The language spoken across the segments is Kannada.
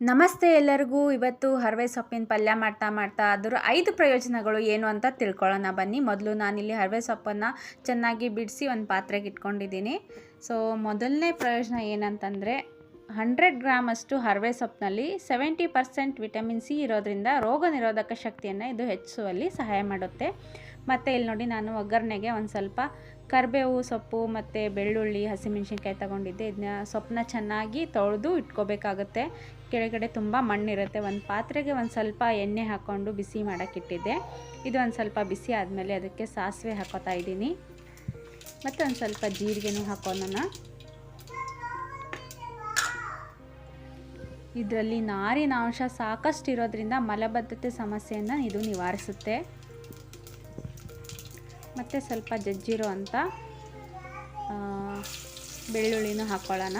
ನಮಸ್ತೆ ಎಲ್ಲರಿಗೂ. ಇವತ್ತು ಹರವೆ ಸೊಪ್ಪಿನ ಪಲ್ಯ ಮಾಡ್ತಾ ಅದರ 5 ಪ್ರಯೋಜನಗಳು ಏನು ಅಂತ ತಿಳ್ಕೊಳ್ಳೋಣ ಬನ್ನಿ. ಮೊದಲು ನಾನಿಲ್ಲಿ ಹರವೆ ಸೊಪ್ಪನ್ನು ಚೆನ್ನಾಗಿ ಬಿಡಿಸಿ ಒಂದು ಪಾತ್ರೆಗೆ ಇಟ್ಕೊಂಡಿದ್ದೀನಿ. ಸೊ ಮೊದಲನೇ ಪ್ರಯೋಜನ ಏನಂತಂದರೆ 100 ಗ್ರಾಮ್ ಅಷ್ಟು ಹರವೆ ಸೊಪ್ಪಿನಲ್ಲಿ 70% ವಿಟಮಿನ್ ಸಿ ಇರೋದ್ರಿಂದ ರೋಗ ನಿರೋಧಕ ಶಕ್ತಿಯನ್ನು ಇದು ಹೆಚ್ಚಿಸುವಲ್ಲಿ ಸಹಾಯ ಮಾಡುತ್ತೆ. ಮತ್ತು ಇಲ್ಲಿ ನೋಡಿ, ನಾನು ಒಗ್ಗರಣೆಗೆ ಒಂದು ಸ್ವಲ್ಪ ಕರಿಬೇವು ಸೊಪ್ಪು ಮತ್ತು ಬೆಳ್ಳುಳ್ಳಿ, ಹಸಿಮೆಣಸಿನ್ಕಾಯಿ ತೊಗೊಂಡಿದ್ದೆ. ಇದನ್ನ ಸೊಪ್ಪನ್ನ ಚೆನ್ನಾಗಿ ತೊಳೆದು ಇಟ್ಕೋಬೇಕಾಗುತ್ತೆ. ಕೆಳಗಡೆ ತುಂಬ ಮಣ್ಣಿರುತ್ತೆ. ಒಂದು ಪಾತ್ರೆಗೆ ಒಂದು ಸ್ವಲ್ಪ ಎಣ್ಣೆ ಹಾಕ್ಕೊಂಡು ಬಿಸಿ ಮಾಡೋಕ್ಕಿಟ್ಟಿದ್ದೆ. ಇದು ಒಂದು ಸ್ವಲ್ಪ ಬಿಸಿ ಆದಮೇಲೆ ಅದಕ್ಕೆ ಸಾಸಿವೆ ಹಾಕೋತಾ ಇದ್ದೀನಿ ಮತ್ತು ಒಂದು ಸ್ವಲ್ಪ ಜೀರಿಗೆನೂ ಹಾಕೋಣ. ಇದರಲ್ಲಿ ನಾರಿನ ಅಂಶ ಸಾಕಷ್ಟು ಇರೋದ್ರಿಂದ ಮಲಬದ್ಧತೆ ಸಮಸ್ಯೆಯನ್ನು ಇದು ನಿವಾರಿಸುತ್ತೆ. ಮತ್ತು ಸ್ವಲ್ಪ ಜಜ್ಜಿರೋ ಅಂಥ ಬೆಳ್ಳುಳ್ಳಿನೂ ಹಾಕ್ಕೊಳ್ಳೋಣ.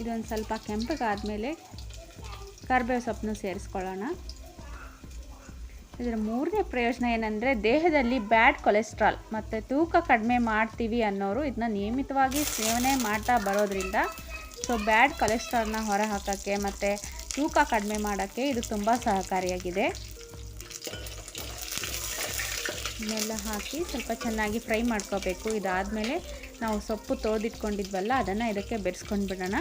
ಇದೊಂದು ಸ್ವಲ್ಪ ಕೆಂಪಗಾದಮೇಲೆ ಕರಿಬೇವು ಸೊಪ್ಪನ್ನು ಸೇರಿಸ್ಕೊಳ್ಳೋಣ. ಇದರ ಮೂರನೇ ಪ್ರಯೋಜನ ಏನಂದರೆ ದೇಹದಲ್ಲಿ ಬ್ಯಾಡ್ ಕೊಲೆಸ್ಟ್ರಾಲ್ ಮತ್ತು ತೂಕ ಕಡಿಮೆ ಮಾಡ್ತೀವಿ ಅನ್ನೋರು ಇದನ್ನ ನಿಯಮಿತವಾಗಿ ಸೇವನೆ ಮಾಡ್ತಾ ಬರೋದ್ರಿಂದ ಬ್ಯಾಡ್ ಕೊಲೆಸ್ಟ್ರಾಲ್ನ ಹೊರ ಹಾಕೋಕ್ಕೆ ಮತ್ತು ತೂಕ ಕಡಿಮೆ ಮಾಡೋಕ್ಕೆ ಇದು ತುಂಬ ಸಹಕಾರಿಯಾಗಿದೆ. ಇದನ್ನೆಲ್ಲ ಹಾಕಿ ಸ್ವಲ್ಪ ಚೆನ್ನಾಗಿ ಫ್ರೈ ಮಾಡ್ಕೋಬೇಕು. ಇದಾದಮೇಲೆ ನಾವು ಸೊಪ್ಪು ತೊಳೆದಿಟ್ಕೊಂಡಿದ್ವಲ್ಲ ಅದನ್ನು ಇದಕ್ಕೆ ಬೆರೆಸ್ಕೊಂಡು ಬಿಡೋಣ.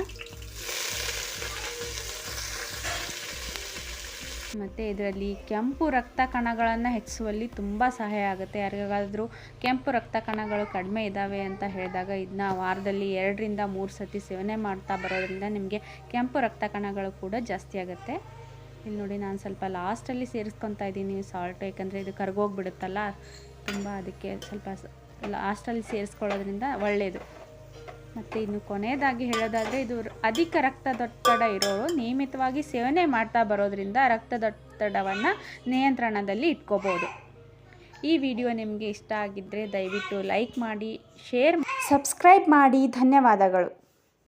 ಮತ್ತು ಇದರಲ್ಲಿ ಕೆಂಪು ರಕ್ತ ಕಣಗಳನ್ನು ಹೆಚ್ಚಿಸುವಲ್ಲಿ ತುಂಬ ಸಹಾಯ ಆಗುತ್ತೆ. ಯಾರಿಗಾದರೂ ಕೆಂಪು ರಕ್ತ ಕಣಗಳು ಕಡಿಮೆ ಇದ್ದಾವೆ ಅಂತ ಹೇಳಿದಾಗ ಇದನ್ನ ವಾರದಲ್ಲಿ 2 ರಿಂದ 3 ಸತಿ ಸೇವನೆ ಮಾಡ್ತಾ ಬರೋದ್ರಿಂದ ನಿಮಗೆ ಕೆಂಪು ರಕ್ತ ಕಣಗಳು ಕೂಡ ಜಾಸ್ತಿ ಆಗುತ್ತೆ. ಇಲ್ಲಿ ನೋಡಿ, ನಾನು ಸ್ವಲ್ಪ ಲಾಸ್ಟಲ್ಲಿ ಸೇರಿಸ್ಕೊತಾ ಇದ್ದೀನಿ ಸಾಲ್ಟು, ಯಾಕಂದರೆ ಇದು ಕರ್ಗೋಗ್ಬಿಡುತ್ತಲ್ಲ ತುಂಬ, ಅದಕ್ಕೆ ಸ್ವಲ್ಪ ಲಾಸ್ಟಲ್ಲಿ ಸೇರಿಸ್ಕೊಳ್ಳೋದ್ರಿಂದ ಒಳ್ಳೆಯದು. ಮತ್ತು ಇನ್ನು ಕೊನೆಯದಾಗಿ ಹೇಳೋದಾದರೆ ಇದು ಅಧಿಕ ರಕ್ತದೊತ್ತಡ ಇರೋರು ನಿಯಮಿತವಾಗಿ ಸೇವನೆ ಮಾಡ್ತಾ ಬರೋದ್ರಿಂದ ರಕ್ತದೊತ್ತಡವನ್ನು ನಿಯಂತ್ರಣದಲ್ಲಿ ಇಟ್ಕೋಬೋದು. ಈ ವಿಡಿಯೋ ನಿಮಗೆ ಇಷ್ಟ ಆಗಿದ್ದರೆ ದಯವಿಟ್ಟು ಲೈಕ್ ಮಾಡಿ, ಶೇರ್, ಸಬ್ಸ್ಕ್ರೈಬ್ ಮಾಡಿ. ಧನ್ಯವಾದಗಳು.